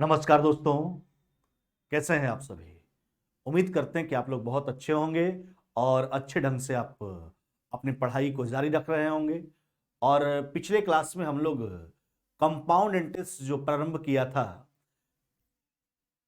नमस्कार दोस्तों, कैसे हैं आप सभी। उम्मीद करते हैं कि आप लोग बहुत अच्छे होंगे और अच्छे ढंग से आप अपनी पढ़ाई को जारी रख रहे होंगे। और पिछले क्लास में हम लोग कंपाउंड इंटरेस्ट जो प्रारंभ किया था,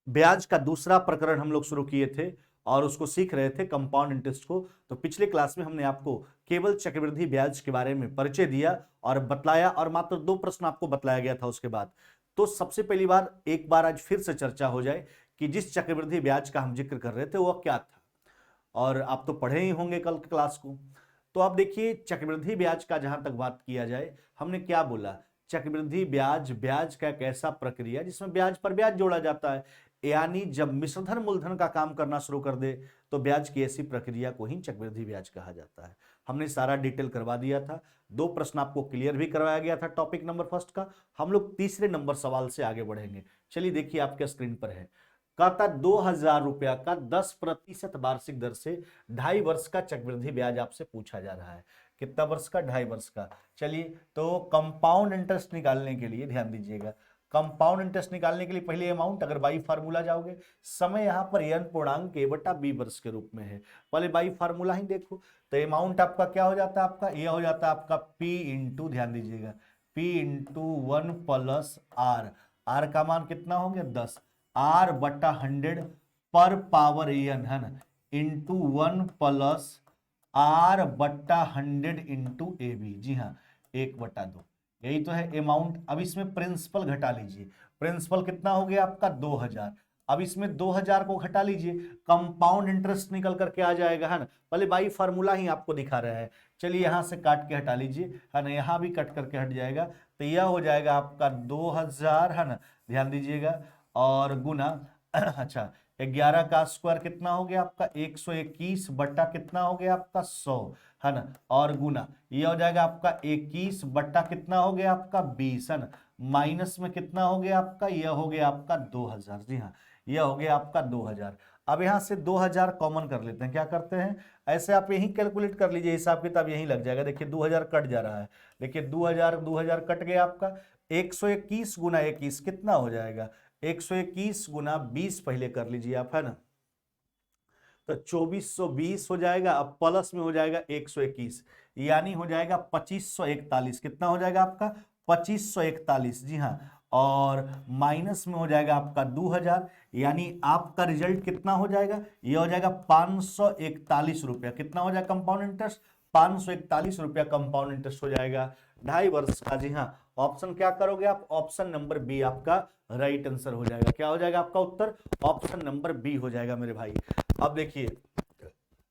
ब्याज का दूसरा प्रकरण हम लोग शुरू किए थे और उसको सीख रहे थे कंपाउंड इंटरेस्ट को। तो पिछले क्लास में हमने आपको केवल चक्रवृद्धि ब्याज के बारे में परिचय दिया और बतलाया, और मात्र 2 प्रश्न आपको बतलाया गया था उसके बाद। तो सबसे पहली बार एक बार आज फिर से चर्चा हो जाए कि जिस चक्रवृद्धि ब्याज का हम जिक्र कर रहे थे वह क्या था। और आप तो पढ़े ही होंगे कल की क्लास को। तो आप देखिए, चक्रवृद्धि ब्याज का जहां तक बात किया जाए, हमने क्या बोला, चक्रवृद्धि ब्याज ब्याज का एक ऐसा प्रक्रिया जिसमें ब्याज पर ब्याज जोड़ा जाता है। यानी जब मिश्रधन मूलधन का काम करना शुरू कर दे तो ब्याज की ऐसी प्रक्रिया को ही चक्रवृद्धि ब्याज कहा जाता है। हमने सारा डिटेल करवा दिया था। 2 प्रश्न आपको क्लियर भी करवाया गया था टॉपिक नंबर फर्स्ट का। हम लोग तीसरे नंबर सवाल से आगे बढ़ेंगे। चलिए देखिए, आपके स्क्रीन पर है, कहता 2000 रुपया का 10% वार्षिक दर से 2.5 वर्ष का चक्रवृद्धि ब्याज आपसे पूछा जा रहा है। कितना वर्ष का? 2.5 वर्ष का। चलिए, तो कंपाउंड इंटरेस्ट निकालने के लिए ध्यान दीजिएगा, कंपाउंड इंटरेस्ट निकालने के लिए पहले अमाउंट अगर बाई फार्मूला जाओगे, समय यहां पर n पूर्णांक a बटा b वर्ष के रूप में है। पहले बाई फार्मूला ही देखो, तो अमाउंट आपका क्या हो जाता है, आपका यह हो जाता है आपका p इंटू, ध्यान दीजिएगा, p into 1 plus r। r का मान कितना हो गया? 10। r बटा 100 पर पावर n है ना, इंटू 1 प्लस r बटा 100 इंटू ए बी। जी हाँ, 1/2, यही तो है अमाउंट। अब इसमें प्रिंसिपल घटा लीजिए, प्रिंसिपल कितना हो गया आपका? 2000। अब इसमें 2000 को घटा लीजिए, कंपाउंड इंटरेस्ट निकल करके आ जाएगा, है ना। पहले बाई फार्मूला ही आपको दिखा रहा है। चलिए यहां से काट के हटा लीजिए, है ना, यहां भी कट करके हट जाएगा, तो यह हो जाएगा आपका 2000, है ना, ध्यान दीजिएगा, और गुना अच्छा, 11 का स्क्वायर कितना हो गया आपका? 121 बटा कितना हो गया आपका? 100, है ना, और गुना ये हो जाएगा आपका 21 बटा कितना हो गया आपका? 20, है ना, माइनस में कितना हो गया आपका? यह हो गया आपका 2000। जी हाँ, यह हो गया आपका 2000। अब यहां से 2000 कॉमन कर लेते हैं। क्या करते हैं, ऐसे आप यही कैलकुलेट कर लीजिए, हिसाब किताब यही लग जाएगा। देखिए 2000 कट जा रहा है, देखिए 2000 कट गया आपका। 121 गुना 21 कितना हो जाएगा? 121 गुना 20 पहले कर लीजिए आप, है ना, तो 2420 हो जाएगा। अब प्लस में हो जाएगा 121, यानी हो जाएगा 2541। कितना हो जाएगा आपका? 2541। जी हाँ, और माइनस में हो जाएगा आपका 2000, यानी आपका रिजल्ट कितना हो जाएगा? ये हो जाएगा 541 रुपया। कितना हो जाएगा कंपाउंड इंटरेस्ट? 541 रुपया कंपाउंड इंटरेस्ट हो जाएगा 2.5 वर्ष का। जी हाँ, ऑप्शन क्या करोगे आप? ऑप्शन नंबर बी आपका राइट आंसर हो जाएगा। क्या हो जाएगा आपका उत्तर? ऑप्शन नंबर बी हो जाएगा मेरे भाई। अब देखिए,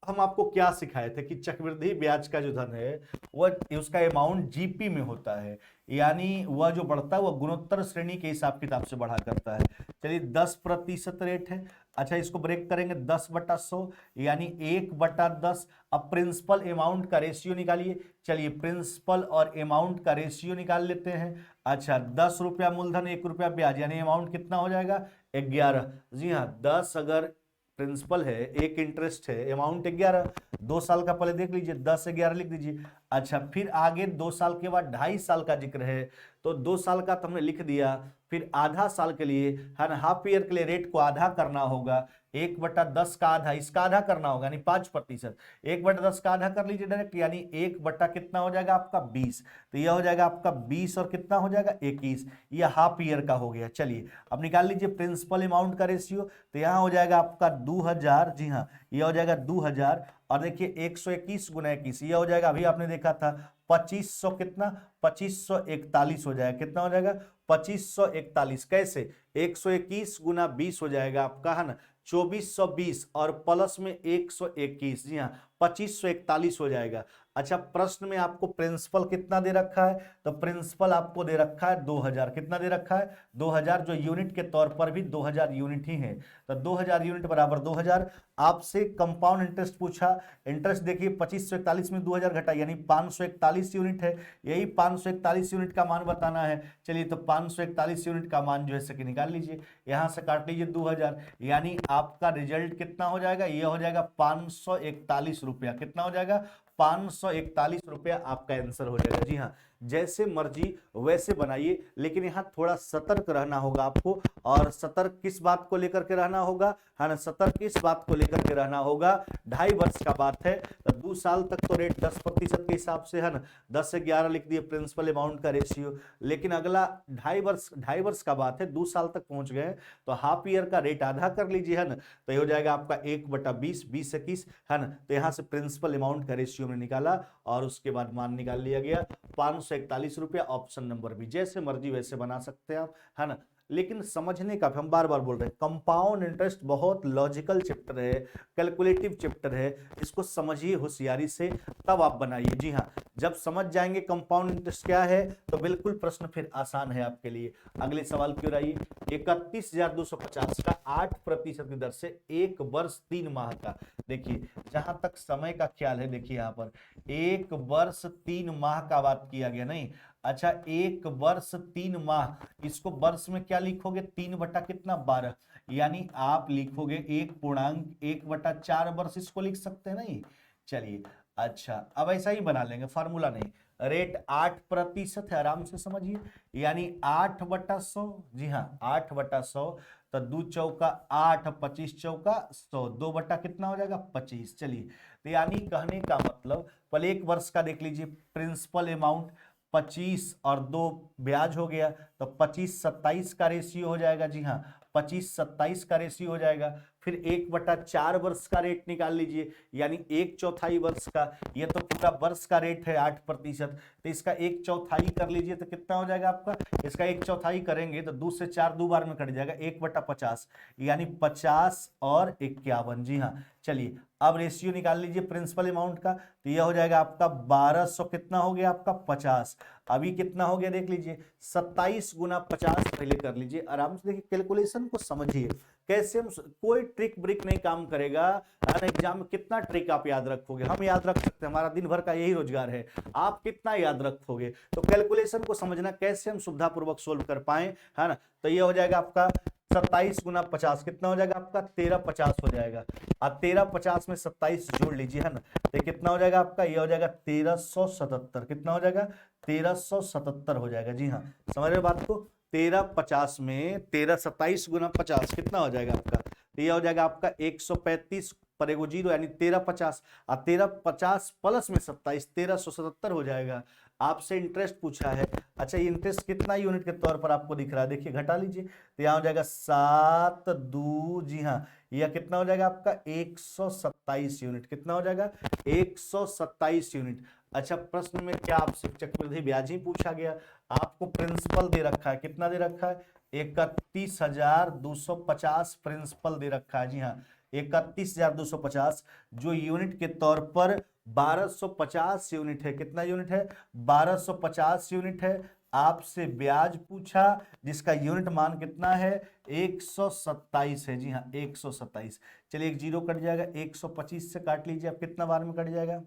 हम आपको क्या सिखाए थे कि चक्रवृद्धि ब्याज का जो धन है वह उसका अमाउंट जीपी में होता है, यानी वह जो बढ़ता है वह गुणोत्तर श्रेणी के हिसाब किताब से बढ़ा करता है। चलिए 10% रेट है। अच्छा, इसको ब्रेक करेंगे 10/100, यानी 1/10। अब प्रिंसिपल अमाउंट का रेशियो निकालिए। चलिए प्रिंसिपल और अमाउंट का रेशियो निकाल लेते हैं। अच्छा, 10 रुपया मूलधन, 1 रुपया ब्याज, यानी अमाउंट कितना हो जाएगा? 11। जी हाँ, 10 अगर प्रिंसिपल है, एक इंटरेस्ट है, अमाउंट 11, 2 साल का पहले देख लीजिए, 10 से 11 लिख दीजिए। अच्छा, फिर आगे 2 साल के बाद 2.5 साल का जिक्र है, तो 2 साल का तो हमने लिख दिया। फिर आधा साल के लिए, है ना, हाफ ईयर के लिए रेट को आधा करना होगा। 1/10 का आधा, इसका आधा करना होगा, यानी 5%। 1/10 का आधा कर लीजिए डायरेक्ट, यानी 1 बटा कितना हो जाएगा आपका? 20। तो यह हो जाएगा आपका 20 और कितना हो जाएगा? 21। यह हाफ ईयर का हो गया। चलिए अब निकाल लीजिए प्रिंसिपल अमाउंट का रेशियो, तो यहां हो जाएगा आपका 2000। जी हाँ, यह हो जाएगा 2000, और देखिए 121 गुना 21, यह हो जाएगा, अभी आपने देखा था 2500, कितना? 2541 हो जाएगा। कितना हो जाएगा? 2541। कैसे? 121 गुना 20 हो जाएगा आपका, है ना, 2420, और प्लस में 121। जी हाँ, 2541 हो जाएगा। अच्छा, प्रश्न में आपको प्रिंसिपल कितना दे रखा है? तो प्रिंसिपल आपको दे रखा है 2000। कितना दे रखा है? 2000, जो यूनिट के तौर पर भी 2000 यूनिट ही है, तो 2000 यूनिट बराबर 2000। आपसे कंपाउंड इंटरेस्ट पूछा, इंटरेस्ट देखिए 2541 में 2000 घटा, यानी 541 यूनिट है। यही 541 यूनिट का मान बताना है। चलिए, तो 541 यूनिट का मान जो है सके निकाल लीजिए, यहां से काट लीजिए 2000, यानी आपका रिजल्ट कितना हो जाएगा? यह हो जाएगा 541 रुपया। कितना हो जाएगा? 541 आपका आंसर हो जाएगा। जी हाँ, जैसे मर्जी वैसे बनाइए, लेकिन यहाँ थोड़ा सतर्क रहना होगा आपको। और सतर्क किस बात को लेकर के रहना होगा, है ना, सतर्क इस बात को लेकर के रहना होगा, 2.5 वर्ष का बात है तो 2 साल तक तो रेट 10% के हिसाब से, है ना, 10 से 11 लिख दिए प्रिंसिपल अमाउंट का रेशियो। लेकिन अगला 2.5 वर्ष का बात है, 2 साल तक पहुंच गए तो हाफ ईयर का रेट आधा कर लीजिए, है ना, तो ये हो जाएगा आपका 1/20, 20-21, है ना। तो यहाँ से प्रिंसिपल अमाउंट का रेशियो में निकाला और उसके बाद मान निकाल लिया गया 541 ऑप्शन नंबर बी। जैसे मर्जी वैसे बना सकते हैं आप, है ना। लेकिन समझने का, हम बार बार बोल रहे हैं, कंपाउंड इंटरेस्ट बहुत लॉजिकल चैप्टर है, कैलकुलेटिव चैप्टर है, इसको समझिए होशियारी से, तब आप बनाइए। जी हाँ, जब समझ जाएंगे कंपाउंड इंटरेस्ट क्या है तो बिल्कुल प्रश्न फिर आसान है आपके लिए। अगले सवाल की ओर आइए। 31,250 का 8% की दर से 1 वर्ष 3 माह का, देखिए जहां तक समय का ख्याल है, देखिए यहां पर 1 वर्ष 3 माह का बात किया गया, नहीं, अच्छा 1 वर्ष 3 माह, इसको वर्ष में क्या लिखोगे, 3 बटा कितना 12, यानी आप लिखोगे 1.1/4 वर्ष, इसको लिख सकते हैं, नहीं। चलिए अच्छा, अब ऐसा ही बना लेंगे, फार्मूला नहीं, रेट 8% है, आराम से समझिए, यानी 8/100। जी हाँ, 8/100, तो 2 चौका 8, 25 चौका 100, 2 बटा कितना हो जाएगा 25। चलिए, तो यानी कहने का मतलब पहले 1 वर्ष का देख लीजिए, प्रिंसिपल अमाउंट 25 और 2 ब्याज हो गया, तो 25-27 का रेशियो हो जाएगा। जी हाँ, 25-27 का रेशियो हो जाएगा। फिर 1/4 वर्ष का रेट निकाल लीजिए, यानी 1/4 वर्ष का, ये तो पूरा वर्ष का रेट है 8%, तो इसका 1/4 कर लीजिए तो कितना हो जाएगा आपका, इसका 1/4 करेंगे तो 2 से 4 दो बार में कट जाएगा, 1/50, यानी 50 और 51। जी हाँ, चलिए अब रेशियो निकाल लीजिए प्रिंसिपल अमाउंट का, तो यह हो जाएगा आपका 1200, कितना हो गया आपका 50, अभी कितना हो गया देख लीजिए, 27 गुना 50 पहले कर लीजिए, आराम से देखिए, कैलकुलेशन को समझिए कैसे हम, कोई ट्रिक ब्रिक नहीं काम करेगा। एग्जाम में कितना ट्रिक आप याद रखोगे, हम याद रख सकते हैं, हमारा दिन भर का यही रोजगार है, आप कितना याद रखोगे, तो कैलकुलेशन को समझना कैसे हम सुविधापूर्वक सोल्व कर पाए, है ना। तो ये हो जाएगा आपका 27 गुना 50, कितना हो जाएगा आपका 1350 हो जाएगा, और 1350 में 27 जोड़ लीजिए, है ना, तो कितना हो जाएगा आपका, ये हो जाएगा 1377, कितना हो जाएगा 1377 हो जाएगा। जी हाँ, समझ रहे हो बात को, 1350 में 27 गुना 50 कितना हो जाएगा आपका, तो ये हो जाएगा आपका 135 पर एगो जीरो, यानी 1350, और 1350 प्लस में 27, 1377 हो जाएगा। आपसे इंटरेस्ट पूछा है, अच्छा ये इंटरेस्ट कितना यूनिट के तौर पर आपको दिख रहा है, देखिए घटा लीजिए, तो यहाँ हो जाएगा 7×2, जी हाँ, यह कितना हो जाएगा आपका 127 यूनिट, कितना हो जाएगा 127 यूनिट। अच्छा, प्रश्न में क्या आपसे चक्रवृद्धि ब्याज ही पूछा गया, आपको प्रिंसिपल दे रखा है, कितना दे रखा है 31,250 प्रिंसिपल दे रखा है। जी हाँ, 31,250 जो यूनिट के तौर पर 1250 यूनिट है, कितना यूनिट है 1250 यूनिट है। आपसे ब्याज पूछा जिसका यूनिट मान कितना है 127 है। जी हाँ, 127। चलिए एक जीरो कट जाएगा, 125 से काट लीजिए, अब कितना बार में कट जाएगा,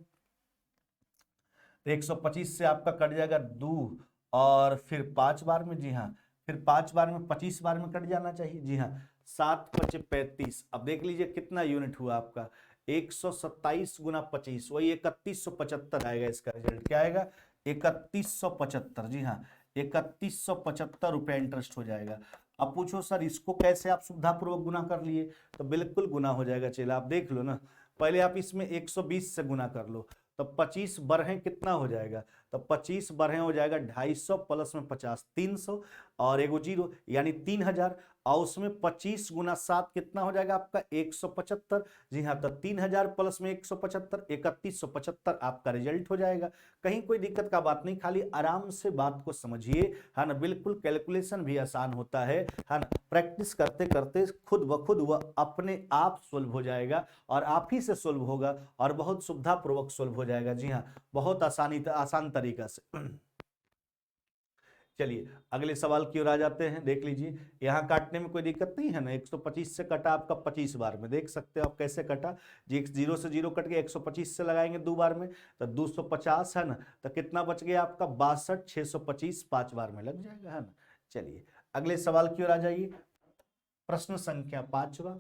125 से आपका कट जाएगा 2, और फिर 5 बार में। जी हाँ, फिर 5 बार में 25 बार में कट जाना चाहिए। जी हाँ, 7×5 = 35। अब देख लीजिए कितना यूनिट हुआ आपका 127 गुना 25, वही 3175 आएगा, इसका रिजल्ट क्या आएगा 3175। जी हाँ, 3175 रुपया इंटरेस्ट हो जाएगा। अब पूछो सर इसको कैसे आप सुविधापूर्वक गुना कर लिए, तो बिल्कुल गुना हो जाएगा। चलिए आप देख लो ना, पहले आप इसमें 120 से गुना कर लो, तो 25 बरहें कितना हो जाएगा, तो 25 बरहें हो जाएगा 250 प्लस में 50 300, और एगो जीरो यानी 3000, और उसमें 25 गुना 7 कितना हो जाएगा आपका 175। जी हाँ, तो 3000 प्लस में 175, 3175 आपका रिजल्ट हो जाएगा। कहीं कोई दिक्कत का बात नहीं, खाली आराम से बात को समझिए, है ना, बिल्कुल कैलकुलेशन भी आसान होता है ना, प्रैक्टिस करते करते खुद ब खुद वह अपने आप सोल्व हो जाएगा, और आप ही से सोल्व होगा, और बहुत सुविधापूर्वक सोल्व हो जाएगा। जी हाँ, बहुत आसान तरीका से। चलिए अगले सवाल की ओर आ जाते हैं, देख लीजिए, यहाँ काटने में कोई दिक्कत नहीं है ना, 125 से कटा आपका 25 बार में, देख सकते हो आप कैसे कटा जी, 0 से 0 कट के 125 से लगाएंगे 2 बार में, तो 250 है ना, तो कितना बच गया आपका 62, 625 5 बार में लग जाएगा, है ना। चलिए अगले सवाल की ओर आ जाइए, प्रश्न संख्या 5वां,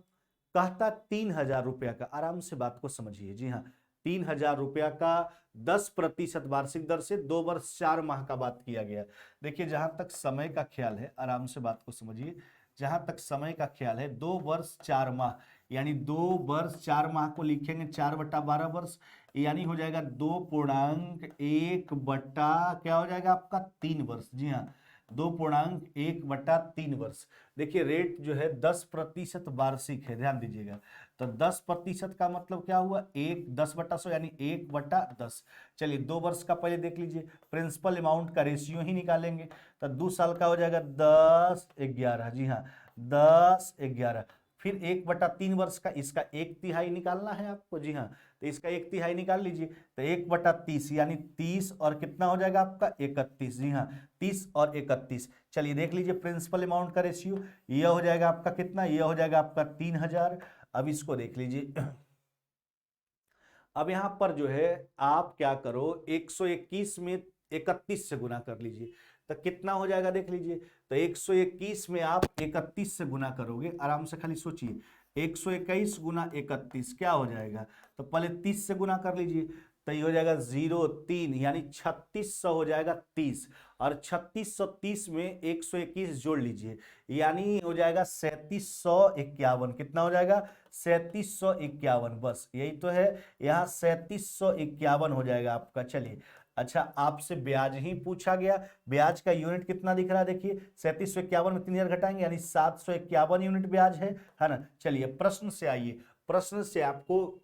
कहता 3000 रुपया का, आराम से बात को समझिए। जी हाँ, 3,000 रुपया का 10% वार्षिक दर से 2 वर्ष 4 माह का बात किया गया। देखिए जहां तक समय का ख्याल है, आराम से बात को समझिए, जहां तक समय का ख्याल है 2 वर्ष 4 माह, यानी 2 वर्ष 4 माह को लिखेंगे 4/12 वर्ष, यानी हो जाएगा 2.1 क्या हो जाएगा आपका 3 वर्ष। जी हाँ, 2.1/3 वर्ष। देखिए रेट जो है 10% वार्षिक है, ध्यान दीजिएगा। तो 10% का मतलब क्या हुआ, 10/100 यानी 1/10। चलिए 2 वर्ष का पहले देख लीजिए, प्रिंसिपल अमाउंट का रेशियो ही निकालेंगे। तो 2 साल का हो जाएगा 10/11। जी हाँ, 10/11। फिर 1/3 वर्ष का, इसका 1/3 निकालना है आपको। जी हाँ, तो इसका 1/3 निकाल लीजिए। तो 1/30 यानी 30 और कितना हो जाएगा आपका 31। जी हाँ, 30 और 31। चलिए देख लीजिए प्रिंसिपल अमाउंट का रेशियो, यह हो जाएगा आपका कितना, यह हो जाएगा आपका 3,000। अब इसको देख लीजिए। अब यहां पर जो है आप क्या करो, 121 में 31 से गुना कर लीजिए, तो कितना हो जाएगा देख लीजिए। तो 121 में आप 31 से गुना करोगे, आराम से खाली सोचिए, 121 गुना 31 क्या हो जाएगा। तो पहले 30 से गुना कर लीजिए, तो ये हो जाएगा 0.3 यानी 3600 हो जाएगा 30, और 3630 में 121 जोड़ लीजिए, यानी हो जाएगा 3751। कितना हो जाएगा 3751। बस यही तो है, यहाँ 3751 हो जाएगा आपका। चलिए अच्छा, आपसे ब्याज ही पूछा गया, ब्याज का यूनिट कितना दिख रहा है, देखिए 3751 में 3000 घटाएंगे यानी 751 यूनिट ब्याज है ना। चलिए प्रश्न से आइए, प्रश्न से आपको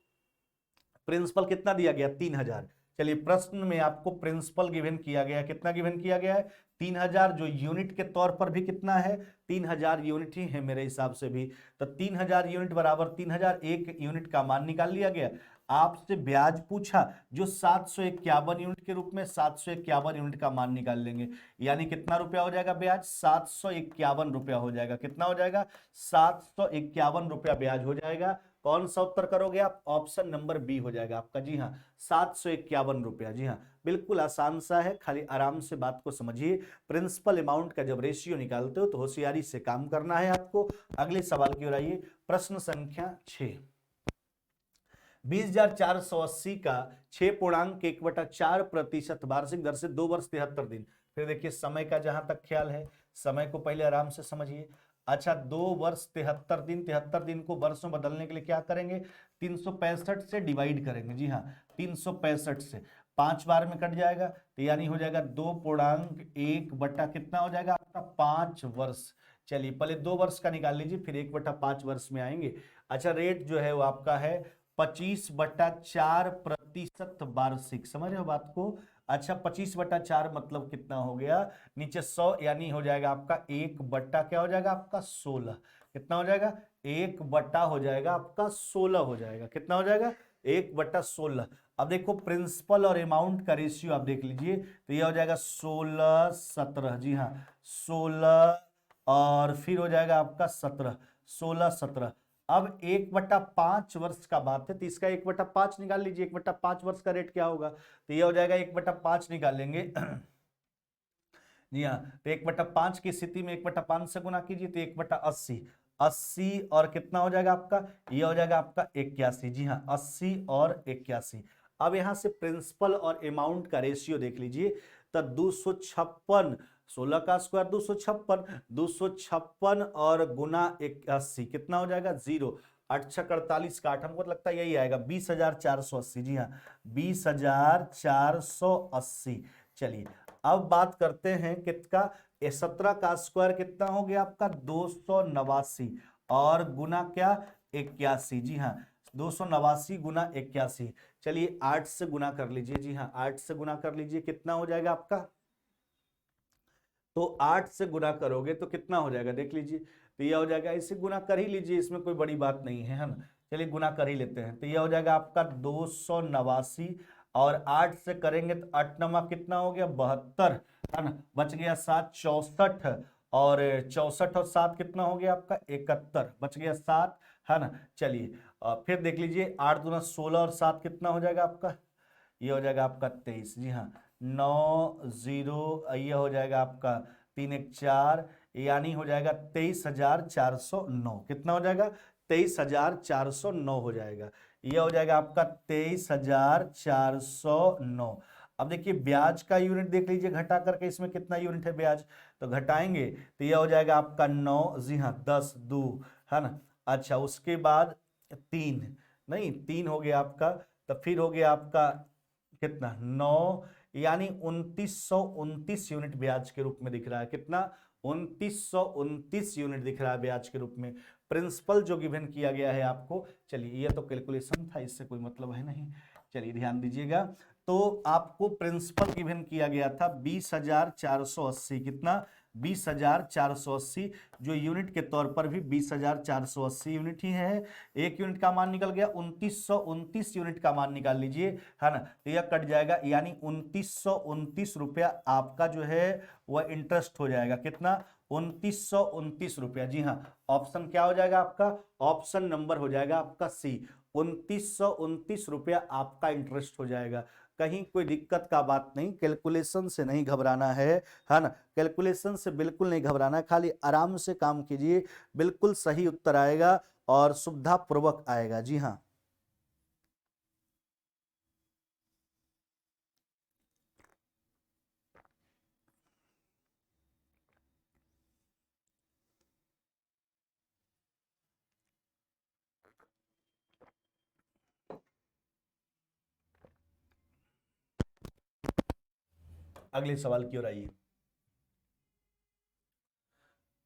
प्रिंसिपल कितना दिया गया 3,000। चलिए प्रश्न में आपको प्रिंसिपल गिवन किया गया, कितना गिवन किया गया है 3,000, जो यूनिट के तौर पर भी कितना है 3,000 यूनिट ही है मेरे हिसाब से भी। तो 3,000 यूनिट बराबर 3,000, एक यूनिट का मान निकाल लिया गया। आपसे ब्याज पूछा जो 751 यूनिट के रूप में, 751 यूनिट का मान निकाल लेंगे, यानी कितना रुपया हो जाएगा ब्याज 751 रुपया हो जाएगा। कितना हो जाएगा 751 रुपया ब्याज हो जाएगा। कौन सा उत्तर करोगे आप, ऑप्शन नंबर बी हो जाएगा आपका। जी हाँ, 751 रुपया। जी हाँ, बिल्कुल आसान सा है, खाली आराम से बात को समझिए। प्रिंसिपल अमाउंट का जब रेशियो निकालते हो तो होशियारी से काम करना है आपको। अगले सवाल की ओर आइए, प्रश्न संख्या 6। 20,480 का 6.1/4% वार्षिक दर से 2 वर्ष 73 दिन। फिर देखिए समय का जहां तक ख्याल है, समय को पहले आराम से समझिए। अच्छा 2 वर्ष 73 दिन, 73 दिन को वर्षों बदलने के लिए क्या करेंगे, 365 से डिवाइड करेंगे। जी हाँ, 365 से 5 बार में कट जाएगा, तो यानी हो जाएगा 2.1 बटा कितना हो जाएगा आपका 5 वर्ष। चलिए पहले 2 वर्ष का निकाल लीजिए, फिर 1/5 वर्ष में आएंगे। अच्छा रेट जो है वो आपका है 25/4% वार्षिक, समझ रहे हो बात को। अच्छा 25/4 मतलब कितना हो गया, नीचे 100 यानी हो जाएगा आपका 1 बट्टा क्या हो जाएगा आपका 16। कितना हो जाएगा 1 बट्टा हो जाएगा आपका 16 हो जाएगा। कितना हो जाएगा 1/16। अब देखो प्रिंसिपल और अमाउंट का रेशियो आप देख लीजिए, तो यह हो जाएगा 16/17। जी हाँ 16 और फिर हो जाएगा आपका 17, 16/17। अब 1/5 वर्ष का बात है, तो इसका 1/5 निकाल लीजिए, 1/5 वर्ष का रेट क्या होगा, तो ये हो जाएगा 1/5 निकालेंगे। जी हाँ, तो 1/5 की स्थिति में 1/5 से गुना कीजिए, तो 1/80, 80 और कितना हो जाएगा आपका, ये हो जाएगा आपका 81। जी हाँ 80 और 81। अब यहां से प्रिंसिपल और अमाउंट का रेशियो देख लीजिए, तो 256, 16 का स्क्वायर 256, 256 और गुना 81 कितना हो जाएगा 0, 8×6 = 48 का 8, हमको लगता है यही आएगा 20,480। जी हाँ 20,480। चलिए अब बात करते हैं कितना, 17 का स्क्वायर कितना हो गया आपका 289 और गुना क्या 81। जी हाँ 289 गुना 81। चलिए 8 से गुना कर लीजिए। जी हाँ 8 से गुना कर लीजिए, कितना हो जाएगा आपका, तो 8 से गुना करोगे तो कितना हो जाएगा देख लीजिए, तो यह हो जाएगा, इसे गुना कर ही लीजिए, इसमें कोई बड़ी बात नहीं है ना। चलिए गुना कर ही लेते हैं, तो यह हो जाएगा आपका 289 और 8 से करेंगे तो 8 नमा कितना हो गया 72, है ना, बच गया 7, 64 और 64 और 7 कितना हो गया आपका 71, बच गया 7, है ना। चलिए फिर देख लीजिए 8 दूना 16 और 7 कितना हो जाएगा आपका, ये हो जाएगा आपका 23। जी हाँ 90, ये हो जाएगा आपका 3 1 4, यानी हो जाएगा 23,409। कितना हो जाएगा 23,409 हो जाएगा। ये हो जाएगा आपका 23,409। अब देखिए ब्याज का यूनिट देख लीजिए घटा करके, इसमें कितना यूनिट है ब्याज, तो घटाएंगे तो यह हो जाएगा आपका 9, जी हाँ 10 2 है ना। अच्छा उसके बाद 3, नहीं 3 हो गया आपका, तो फिर हो गया आपका कितना 9, यानी 2929 यूनिट ब्याज के रूप में दिख रहा है। कितना 2929 यूनिट दिख रहा है ब्याज के रूप में, प्रिंसिपल जो गिवन किया गया है आपको। चलिए ये तो कैलकुलेशन था, इससे कोई मतलब है नहीं, चलिए ध्यान दीजिएगा। तो आपको प्रिंसिपल गिवन किया गया था 20,480, कितना 20,480, जो यूनिट के तौर पर भी 20,480 यूनिट ही है। एक यूनिट का मान निकल गया, 2929 यूनिट का मान निकाल लीजिए, है ना, तो यह कट जाएगा, यानी 2929 रुपया आपका जो है वह इंटरेस्ट हो जाएगा। कितना 2929 रुपया, जी हाँ, ऑप्शन क्या हो जाएगा आपका, ऑप्शन नंबर हो जाएगा आपका सी, 2929 रुपया आपका इंटरेस्ट हो जाएगा। कहीं कोई दिक्कत का बात नहीं, कैलकुलेशन से नहीं घबराना है ना, कैलकुलेशन से बिल्कुल नहीं घबराना है, खाली आराम से काम कीजिए, बिल्कुल सही उत्तर आएगा और सुविधा पूर्वक आएगा। जी हाँ, अगले सवाल की ओर आइए।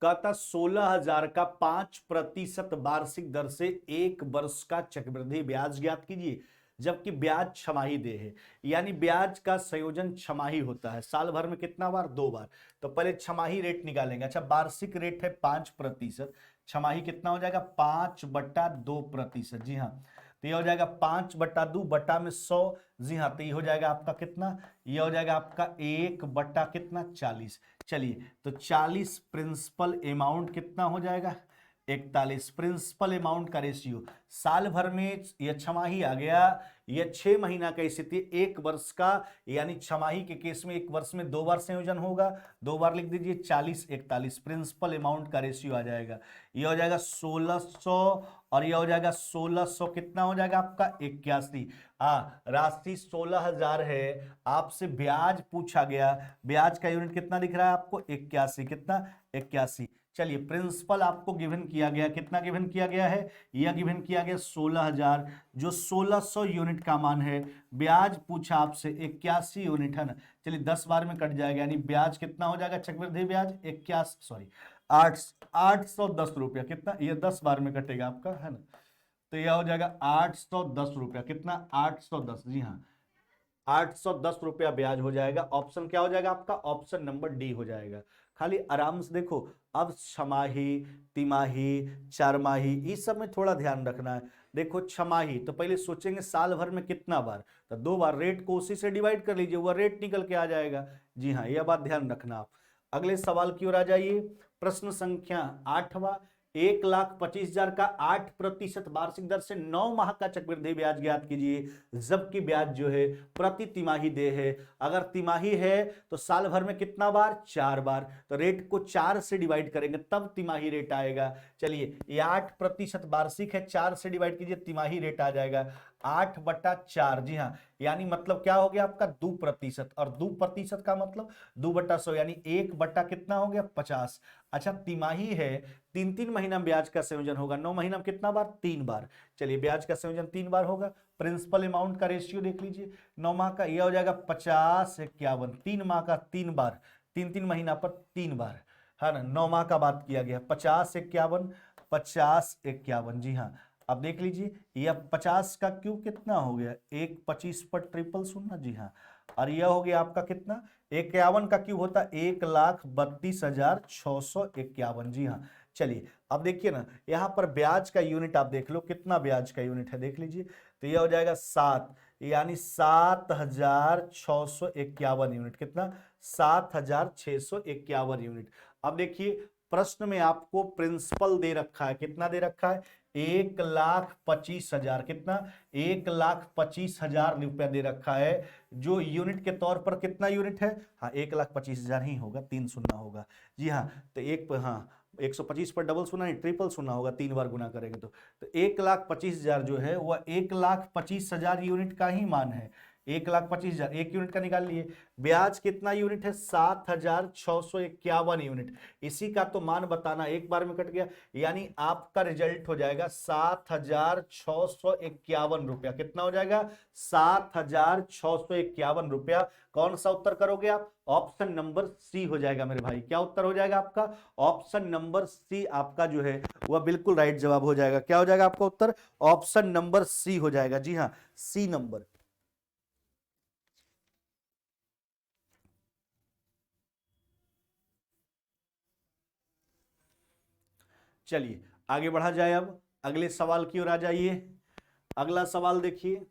कहता 16,000 का 5% वार्षिक दर से 1 वर्ष का चक्रवृद्धि ब्याज ज्ञात कीजिए, जबकि ब्याज छमाही दे है, यानी ब्याज का संयोजन छमाही होता है, साल भर में कितना बार, 2 बार। तो पहले छमाही रेट निकालेंगे। अच्छा वार्षिक रेट है 5%, छमाही कितना हो जाएगा 5/2%, जी हाँ, तो ये हो जाएगा 5/2 बटा में 100, जी हाँ, तो ये हो जाएगा आपका कितना, ये हो जाएगा आपका 1 बटा कितना 40। चलिए तो 40 प्रिंसिपल अमाउंट कितना हो जाएगा 41, प्रिंसिपल अमाउंट का रेशियो साल भर में, यह छमाही आ गया, यह 6 महीना का स्थिति 1 वर्ष का, यानी छमाही के केस में 1 वर्ष में 2 बार संयोजन होगा, 2 बार लिख दीजिए, 40 41 प्रिंसिपल अमाउंट का रेशियो आ जाएगा। यह हो जाएगा 1600 और यह हो जाएगा 1600, कितना हो जाएगा आपका 81। राशि 16,000 है, आपसे ब्याज पूछा गया, ब्याज का यूनिट कितना दिख रहा है आपको 81, कितना 81। चलिए प्रिंसिपल आपको गिवन किया गया, कितना गिवन किया गया है, यह गिवन किया गया 16,000, जो 1600 यूनिट का मान है, ब्याज पूछा आपसे 81 यूनिट है ना। चलिए 10 बार में कट जाएगा, यानी ब्याज कितना हो जाएगा चक्रवृद्धि ब्याज 81, सॉरी 810 रुपया, कितना, ये 10 बार में कटेगा आपका, है ना, तो यह हो जाएगा 810 रुपया, कितना 810, जी हाँ 810 रुपया ब्याज हो जाएगा। ऑप्शन क्या हो जाएगा आपका, ऑप्शन नंबर डी हो जाएगा। खाली आराम से देखो, अब छमाही, तिमाही, चारमाही, इस सब में थोड़ा ध्यान रखना है। देखो छमाही तो पहले सोचेंगे साल भर में कितना बार, तो 2 बार, रेट को उसी से डिवाइड कर लीजिए, वह रेट निकल के आ जाएगा। जी हाँ, यह बात ध्यान रखना आप। अगले सवाल की ओर आ जाइए। प्रश्न संख्या 8वां, 1,25,000 का 8% वार्षिक दर से 9 माह का चक्रवृद्धि ब्याज ज्ञात कीजिए, जबकि ब्याज जो है प्रति तिमाही दे है। अगर तिमाही है तो साल भर में कितना बार, 4 बार, तो रेट को 4 से डिवाइड करेंगे तब तिमाही रेट आएगा। चलिए ये 8% वार्षिक है, 4 से डिवाइड कीजिए, तिमाही रेट आ जाएगा 8/4, जी हाँ, यानी मतलब क्या हो गया आपका 2%, और 2% का मतलब 2/100, यानी 1 कितना हो गया 50। अच्छा तिमाही है, 3 महीना में ब्याज का संयोजन होगा, 9 महीना में कितना बार, 3 बार। चलिए ब्याज का संयोजन 3 बार होगा, प्रिंसिपल अमाउंट का रेशियो देख लीजिए, 9 माह का यह हो जाएगा 50 51, 3 माह का 3 बार, 3 महीना पर 3 बार, है ना, 9 माह का बात किया गया, 50 51 50 51, जी हाँ। अब देख लीजिए यह 50 का क्यूब कितना हो गया 125 पर 000, जी हाँ, और यह हो गया आपका कितना 51 का क्यूब होता 1,32,651, जी हाँ। चलिए अब देखिए ना, यहाँ पर ब्याज का यूनिट आप देख लो, कितना ब्याज का यूनिट है देख लीजिए, तो यह हो जाएगा 7, यानी 7,651 यूनिट, कितना 7,651 यूनिट। अब देखिए प्रश्न में आपको प्रिंसिपल दे रखा है, कितना दे रखा है 1,25,000, कितना 1,25,000 रुपया दे रखा है, जो यूनिट के तौर पर कितना यूनिट है, हाँ 1,25,000 ही होगा, 3 शून्य होगा, जी हाँ, तो हाँ 125 पर डबल सुना नहीं, ट्रिपल सुना होगा, 3 बार गुना करेंगे तो 1,25,000 जो है वह 1,25,000 यूनिट का ही मान है। 1,25,000 1 यूनिट का निकाल लिए। ब्याज कितना यूनिट है? 7,651 यूनिट। इसी का तो मान बताना, एक बार में कट गया, यानी आपका रिजल्ट हो जाएगा 7,651 रुपया। कितना हो जाएगा? 7,651 रुपया। कौन सा उत्तर करोगे आप? ऑप्शन नंबर सी हो जाएगा मेरे भाई। क्या उत्तर हो जाएगा आपका? ऑप्शन नंबर सी आपका जो है वह बिल्कुल राइट जवाब हो जाएगा। क्या हो जाएगा आपका उत्तर? ऑप्शन नंबर सी हो जाएगा। जी हाँ, सी नंबर। चलिए आगे बढ़ा जाए। अब अगले सवाल की ओर आ जाइए। अगला सवाल देखिए,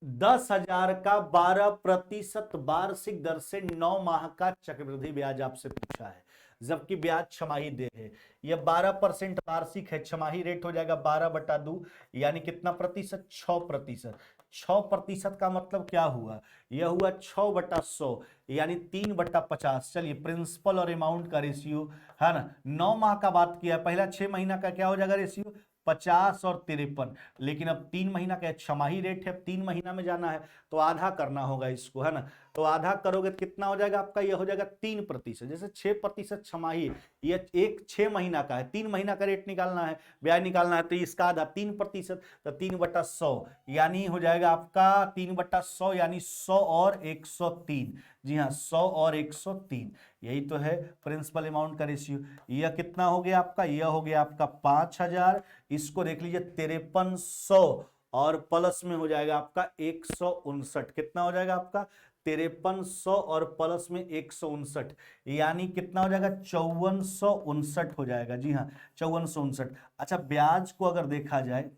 10,000 का 12% वार्षिक दर से 9 माह का चक्रवृद्धि ब्याज आपसे पूछा है, जबकि ब्याज छमाही दे है। यह 12% वार्षिक है, छमाही रेट हो जाएगा 12/2, यानी कितना प्रतिशत? 6%। 6% का मतलब क्या हुआ? यह हुआ 6/100, यानी 3/50। चलिए प्रिंसिपल और अमाउंट का रेशियो है ना, 9 माह का बात किया, पहला 6 महीना का क्या हो जाएगा रेशियो? 50 और 53। लेकिन अब 3 महीना का छमाही रेट है, 3 महीना में जाना है तो आधा करना होगा इसको, है ना। तो आधा करोगे तो कितना हो जाएगा आपका? यह हो जाएगा 3%। जैसे 6% छमाही, ये एक 6 महीना का है, 3 महीना का रेट निकालना है, ब्याज निकालना है, तो इसका आधा 3%, तो 3/100 यानी हो जाएगा आपका 3/100, यानी 100 और 103। जी हाँ, 100 और 103, यही तो है प्रिंसिपल अमाउंट का रेशियो। यह कितना हो गया आपका? यह हो गया आपका 5,000। इसको देख लीजिए 5300, और प्लस में हो जाएगा आपका 159। कितना हो जाएगा आपका? 5300 और प्लस में 159, यानी कितना हो जाएगा? 5459 हो जाएगा। जी हाँ, 5459। अच्छा, ब्याज को अगर देखा जाए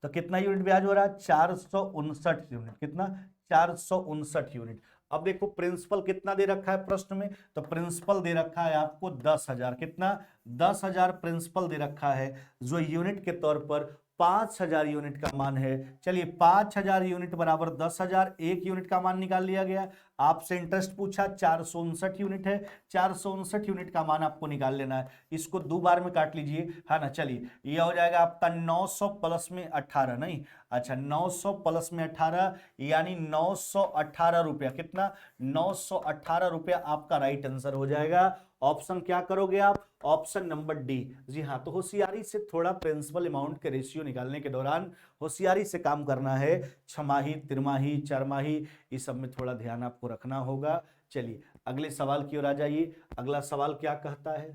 तो कितना यूनिट ब्याज हो रहा है? 459 यूनिट। कितना? 459 यूनिट। अब देखो प्रिंसिपल कितना दे रखा है प्रश्न में, तो प्रिंसिपल दे रखा है आपको 10,000। कितना? 10,000 प्रिंसिपल दे रखा है, जो यूनिट के तौर पर 5,000 यूनिट का मान है। चलिए 5,000 यूनिट बराबर 10,000, एक यूनिट का मान निकाल लिया गया। आपसे इंटरेस्ट पूछा, 459 यूनिट है, 459 यूनिट का मान आपको निकाल लेना है। इसको 2 बार में काट लीजिए, है ना। चलिए यह हो जाएगा आपका 900 प्लस में 18, नहीं, अच्छा 900 प्लस में 18, यानी 918 रुपया। कितना? 918 रुपया आपका राइट आंसर हो जाएगा। ऑप्शन क्या करोगे आप? Option number D. जी हाँ, तो होशियारी से थोड़ा प्रिंसिपल अमाउंट के रेशियो निकालने के दौरान होशियारी से काम करना है। छमाही, तिमाही, चारमाही, इस सब में थोड़ा ध्यान आपको रखना होगा। चलिए अगले सवाल की ओर आ जाइए। अगला सवाल क्या कहता है?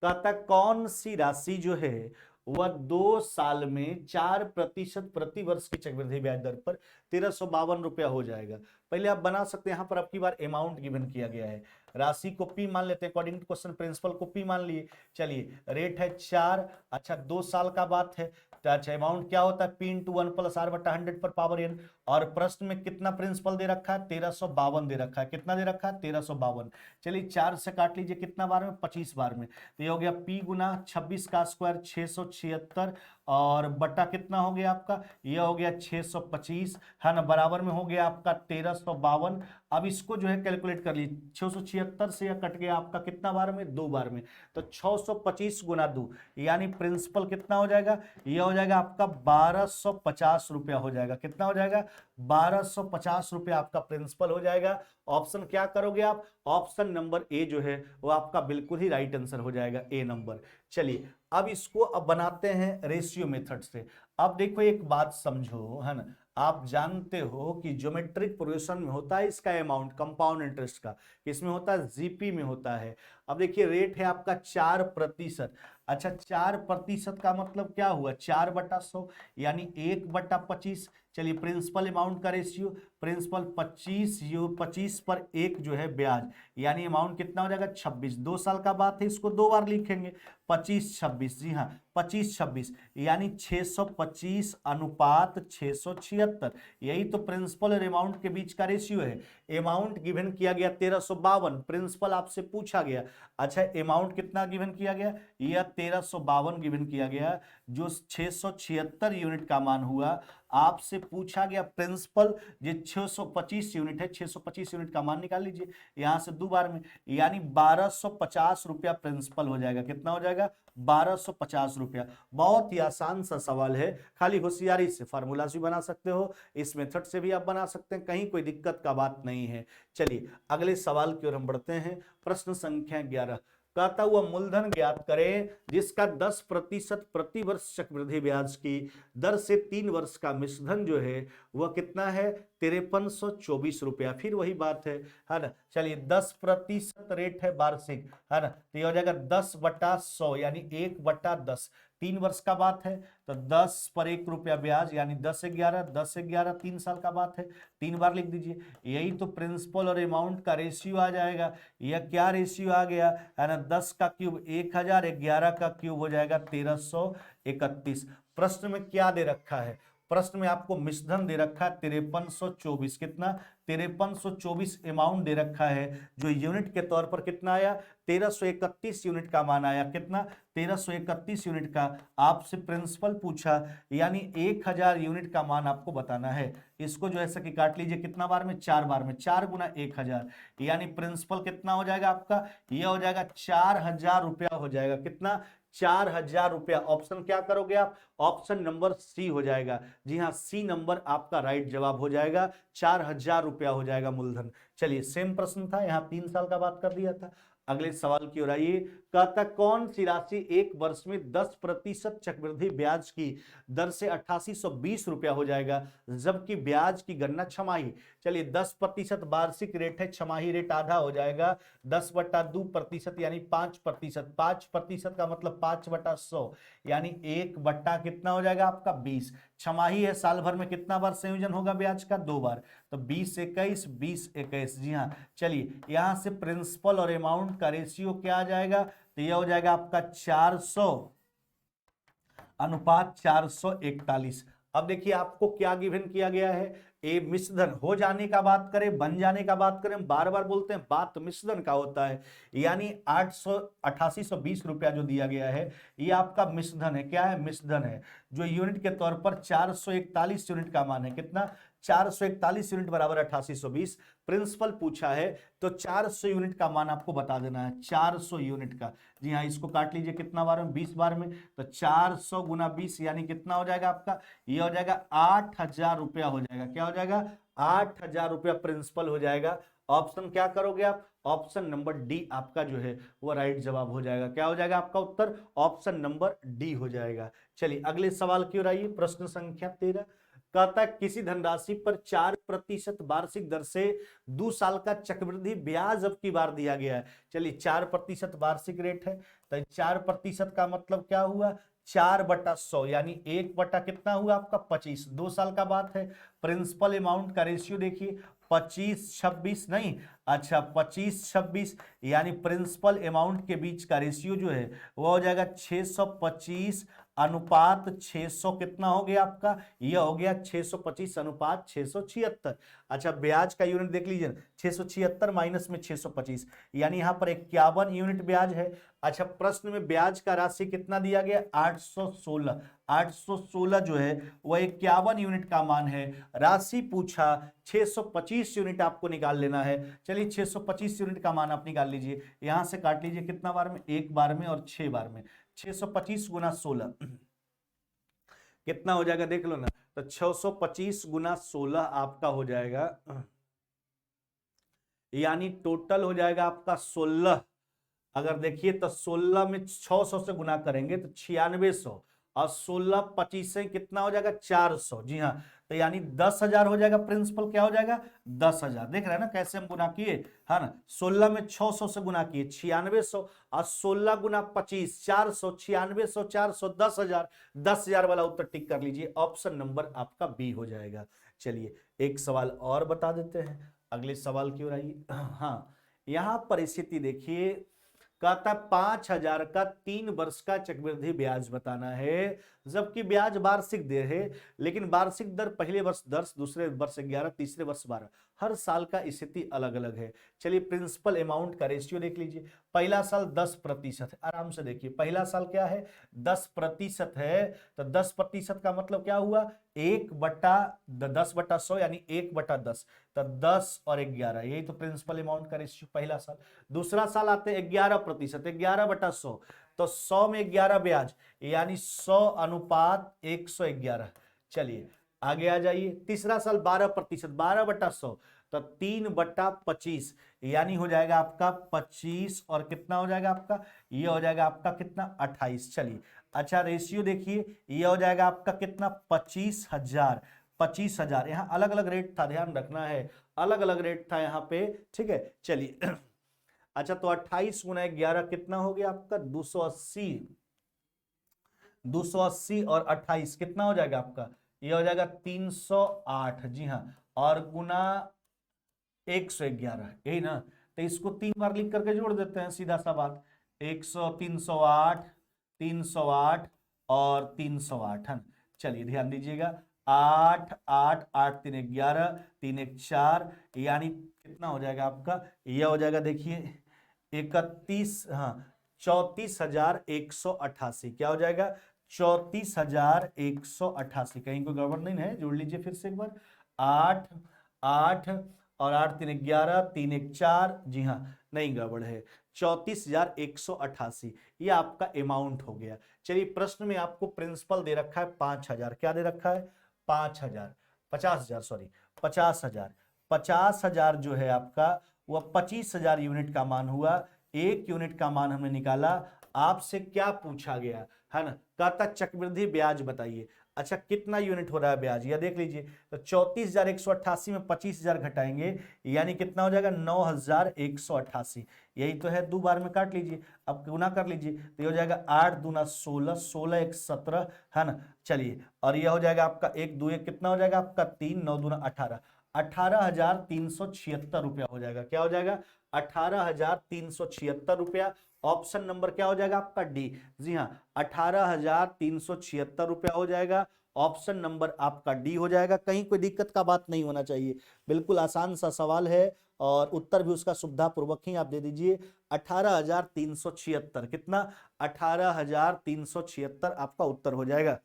कहता कौन सी राशि जो है वह 2 साल में 4% प्रति वर्ष की चक्रवृद्धि ब्याज दर पर 1,352 रुपया हो जाएगा। पहले आप बना सकते हैं, यहाँ पर अब की बार अमाउंट गिवन किया गया है, राशि को पी मान लेते हैं, अकॉर्डिंग टू क्वेश्चन प्रिंसिपल को पी मान लिए। चलिए रेट है 4, अच्छा 2 साल का बात है, तो अच्छा अमाउंट क्या होता है? P × 1 + R/100 पर पावर n। और प्रश्न में कितना प्रिंसिपल दे रखा है? 1,352 दे रखा है। कितना दे रखा है? 1,352। चलिए 4 से काट लीजिए, कितना बार में? 25 बार में। तो ये हो गया P × 26 का स्क्वायर 676, और बटा कितना हो गया आपका? यह हो गया 625, है ना, बराबर में हो गया आपका 1,352। अब इसको जो है कैलकुलेट कर लीजिए, 676 से यह कट गया आपका कितना बार में? 2 बार में। तो 625 × 2, यानी प्रिंसिपल कितना हो जाएगा? यह हो जाएगा आपका 1,250 रुपया हो जाएगा। कितना हो जाएगा? 1,250 रुपया आपका प्रिंसिपल हो जाएगा। ऑप्शन क्या करोगे आप? ऑप्शन नंबर ए जो है वो आपका बिल्कुल ही राइट आंसर हो जाएगा, ए नंबर। चलिए अब इसको अब बनाते हैं रेशियो मेथड से। अब देखो एक बात समझो, है ना, आप जानते हो कि ज्योमेट्रिक प्रोग्रेशन में होता है इसका अमाउंट कंपाउंड इंटरेस्ट का, किसमें होता है? जीपी में होता है। अब देखिए रेट है आपका 4%। अच्छा 4% का मतलब क्या हुआ? 4/100, यानी 1/25। चलिए प्रिंसिपल अमाउंट का रेशियो, प्रिंसिपल 25 पर 1 जो है ब्याज, यानी अमाउंट कितना हो जाएगा? 26। 2 साल का बात है, इसको 2 बार लिखेंगे, 25/26। जी हाँ 25/26, यानी 625 अनुपात 676, यही तो प्रिंसिपल और अमाउंट के बीच का रेशियो है। अमाउंट गिवन किया गया 1,352, प्रिंसिपल आपसे पूछा गया। अच्छा अमाउंट कितना गिवन किया गया? यह 1,352 गिवन किया गया, जो 676 यूनिट का मान हुआ। आपसे पूछा गया प्रिंसिपल ये 625 यूनिट है, 625 यूनिट का मान निकाल लीजिए यहां से 2 बार में, यानी 1250 रुपया प्रिंसिपल हो जाएगा। कितना हो जाएगा? 1250 रुपया। बहुत ही आसान सा सवाल है, खाली होशियारी से फार्मूला भी बना सकते हो, इस मेथड से भी आप बना सकते हैं, कहीं कोई दिक्कत का बात नहीं है। चलिए अगले सवाल की ओर हम बढ़ते हैं। प्रश्न संख्या 11, कहता हुआ मूलधन ज्ञात करें जिसका 10% प्रति वर्ष चक्रवृद्धि ब्याज की दर से 3 वर्ष का मिश्रधन जो है वह कितना है? 5324 रुपया। फिर वही बात है ना। चलिए 10% रेट है वार्षिक, है ना, तो ये हो जाएगा 10/100 यानी 1/10। 3 वर्ष का बात है तो 10 पर 1 रुपया ब्याज यानी 10/11, 10/11 3 साल का बात है, 3 बार लिख दीजिए। यही तो प्रिंसिपल और अमाउंट का रेशियो आ जाएगा। यह क्या रेशियो आ गया है ना? 10 का क्यूब 1000, 11 का क्यूब हो जाएगा 1331। प्रश्न में क्या दे रखा है? प्रश्न में आपको मिश्रधन दे रखा है 5324। कितना? 5324 अमाउंट दे रखा है, जो यूनिट के तौर पर कितना आया? 1331 यूनिट का मान आया। कितना? 1331 यूनिट का। आपसे प्रिंसिपल पूछा यानी 1000 यूनिट का मान आपको बताना है। इसको जो है कि काट लीजिए कितना बार में? 4 बार में। 4 गुना 1000 यानी प्रिंसिपल कितना हो जाएगा आपका? यह हो जाएगा 4000 रुपया हो जाएगा। कितना? 4000 रुपया। ऑप्शन क्या करोगे आप? ऑप्शन नंबर सी हो जाएगा। जी हाँ, सी नंबर आपका राइट जवाब हो जाएगा। 4000 रुपया हो जाएगा मूलधन। चलिए सेम प्रश्न था, यहां 3 साल का बात कर दिया था। अगले सवाल की ओर आइए। कहता कौन सी राशि 1 वर्ष में 10% चक्रवृद्धि ब्याज की दर से 8820 रुपया हो जाएगा, जबकि ब्याज की गणना छमाही। चलिए 10% वार्षिक रेट है, छमाही रेट आधा हो जाएगा 10/2% यानी 5%। 5% का मतलब 5/100 यानी 1 कितना हो जाएगा आपका? 20। छमाही है, साल भर में कितना बार संयोजन होगा ब्याज का? 2 बार। तो 20/21, 20/21। जी हाँ, चलिए यहां से प्रिंसिपल और अमाउंट का रेशियो क्या आ जाएगा? तो यह हो जाएगा आपका 400/441। अब देखिए आपको क्या गिवन किया गया है? ए मिश्रधन हो जाने का बात करें, बन जाने का बात करें, बार बार बोलते हैं, बात मिश्रधन का होता है। यानी 8820 रुपया जो दिया गया है ये आपका मिश्रधन है। क्या है? मिश्रधन है, जो यूनिट के तौर पर 441 यूनिट का मान है। कितना? 441 यूनिट बराबर 8820। प्रिंसिपल पूछा है तो 400 यूनिट का मान आपको बता देना है। 400 यूनिट का। जी हाँ, इसको काट लीजिए कितना बार में? 20 बार में। तो 400 गुना 20 यानी कितना हो जाएगा आपका? ये हो जाएगा 8000 रुपया हो जाएगा। क्या हो जाएगा? 8000 रुपया प्रिंसिपल हो जाएगा। ऑप्शन क्या करोगे आप? ऑप्शन नंबर डी आपका जो है वो राइट जवाब हो जाएगा। क्या हो जाएगा आपका उत्तर? ऑप्शन नंबर डी हो जाएगा। चलिए अगले सवाल की ओर आइए। प्रश्न संख्या 13, कहता है किसी धनराशि पर 4% वार्षिक दर से 2 साल का चक्रवृद्धि ब्याज अब की बार दिया गया है। चलिए 4% वार्षिक रेट है, तो 4% का मतलब क्या हुआ? 4/100 यानी 1 कितना हुआ आपका? 25। 2 साल का बात है। प्रिंसिपल अमाउंट का रेशियो देखिए 25/26 नहीं, अच्छा 25/26 यानी प्रिंसिपल अमाउंट के बीच का रेशियो जो है वो हो जाएगा 625/600। कितना हो गया आपका? यह हो गया 625/676। अच्छा ब्याज का यूनिट देख लीजिए, 676 माइनस में 625 यानी यहां पर 51 यूनिट ब्याज है। अच्छा प्रश्न में ब्याज का राशि कितना दिया गया? 816। 816 जो है वह 51 यूनिट का मान है। राशि पूछा 625 यूनिट आपको निकाल लेना है। चलिए 625 यूनिट का मान आप निकाल लीजिए, यहां से काट लीजिए कितना बार में? 1 बार में और 6 बार में। 625 गुना 16 कितना हो जाएगा देख लो ना। तो 625 गुना 16 आपका हो जाएगा, यानी टोटल हो जाएगा आपका 16। अगर देखिए तो 16 में 600 से गुना करेंगे तो 9600 और 16/25 से कितना हो जाएगा? 400। जी हाँ, तो यानी 10,000 हो जाएगा। प्रिंसिपल क्या हो जाएगा? 10,000। देख रहे हैं ना कैसे हम गुना किए, है ना। 16 में 600 से गुना किए 9600 और 16 गुना 25 400, 9600 400 10,000। 10,000 वाला उत्तर टिक कर लीजिए, ऑप्शन नंबर आपका बी हो जाएगा। चलिए एक सवाल और बता देते हैं, अगले सवाल की ओर आइए। हाँ यहां पर स्थिति देखिए, कहता 5000 का 3 वर्ष का चक्रवृद्धि ब्याज बताना है, जबकि ब्याज वार्षिक दर है, लेकिन वार्षिक दर पहले वर्ष 10, दूसरे वर्ष 11, तीसरे वर्ष 12, हर साल का स्थिति अलग अलग है। चलिए प्रिंसिपल अमाउंट का रेशियो देख लीजिए। पहला साल 10% है, आराम से देखिए, पहला साल क्या है 10% है, तो 10% का मतलब क्या हुआ 1/10/100 यानी 1/10, तो 10 और 11, यही तो प्रिंसिपल अमाउंट का रेशियो पहला साल। दूसरा साल आते 11%, 11/100, तो 100 में 11 ब्याज यानी 100:111। चलिए आगे आ जाइए। तीसरा साल 12%, 12/100, तो 3/25 यानी हो जाएगा आपका 25, और कितना हो जाएगा आपका, ये हो जाएगा आपका कितना 28। चलिए अच्छा रेशियो देखिए, ये हो जाएगा आपका कितना 25,000, 25,000। यहाँ अलग अलग रेट था, ध्यान रखना है, अलग अलग रेट था यहाँ पे, ठीक है। चलिए अच्छा, तो 28 गुना 11 कितना हो गया आपका 280, 280 और 28 कितना हो जाएगा आपका, ये हो जाएगा 308, जी हाँ, और गुना 111, यही ना। तो इसको 3 बार लिख करके जोड़ देते हैं, सीधा सा बात, 100, 308, 308 और 308 है ना। चलिए ध्यान दीजिएगा, 8 8 8 3 11, 3 1 4, यानी कितना हो जाएगा आपका, यह हो जाएगा देखिए 31, हाँ 34,188, क्या हो जाएगा 34,188। कहीं कोई गड़बड़ नहीं है, जोड़ लीजिए फिर से एक बार, 8 8 और 8 3 11, 3 1 4, जी हाँ नहीं गड़बड़ है, 34,188, ये आपका अमाउंट हो गया। चलिए प्रश्न में आपको प्रिंसिपल दे रखा है 5,000, क्या दे रखा है 5,000, 50,000 सॉरी 50,000, 50,000 जो है आपका वह 25,000 यूनिट का मान हुआ। 1 यूनिट का मान हमने निकाला, आपसे क्या पूछा गया है ना, कहता चक्रवृद्धि ब्याज बताइए। अच्छा कितना यूनिट हो रहा है ब्याज, यह देख लीजिए, तो 34,188 में 25,000 घटाएंगे यानी कितना हो जाएगा 9,188, यही तो है, 2 बार में काट लीजिए, अब गुना कर लीजिए, तो ये हो जाएगा 8 दूना 16, 16 1 17, है ना। चलिए और यह हो जाएगा आपका 1 2 1 कितना हो जाएगा आपका 3, 9 दूना 18, 18,376 रुपया हो जाएगा, क्या हो जाएगा 18,376 रुपया। ऑप्शन नंबर क्या हो जाएगा आपका डी, जी हाँ 18,376 रुपया हो जाएगा, ऑप्शन नंबर आपका डी हो जाएगा। कहीं कोई दिक्कत का बात नहीं होना चाहिए, बिल्कुल आसान सा सवाल है और उत्तर भी उसका सुविधा पूर्वक ही आप दे दीजिए। 18,376 कितना, 18,376 आपका उत्तर हो जाएगा।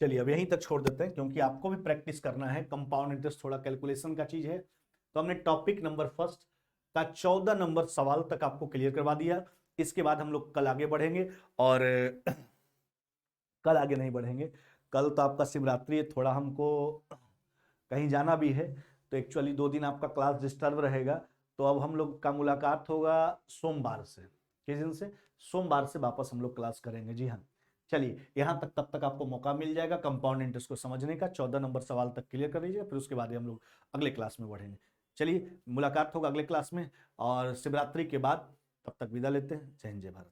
चलिए अब यहीं तक छोड़ देते हैं, क्योंकि आपको भी प्रैक्टिस करना है, कंपाउंड इंटरेस्ट थोड़ा कैलकुलेशन का चीज है। तो हमने टॉपिक नंबर फर्स्ट का 14 नंबर सवाल तक आपको क्लियर करवा दिया। इसके बाद हम लोग कल आगे बढ़ेंगे, और कल आगे नहीं बढ़ेंगे, कल तो आपका शिवरात्रि है, थोड़ा हमको कहीं जाना भी है, तो एक्चुअली 2 दिन आपका क्लास डिस्टर्ब रहेगा। तो अब हम लोग का मुलाकात होगा सोमवार से, किस दिन से, सोमवार से वापस हम लोग क्लास करेंगे, जी हाँ। चलिए यहां तक, तब तक आपको मौका मिल जाएगा कंपाउंड इंटरेस्ट को समझने का, 14 नंबर सवाल तक क्लियर कर लीजिए, फिर उसके बाद ही हम लोग अगले क्लास में बढ़ेंगे। चलिए मुलाकात होगा अगले क्लास में, और शिवरात्रि के बाद, तब तक विदा लेते हैं। जय हिंद जय भारत।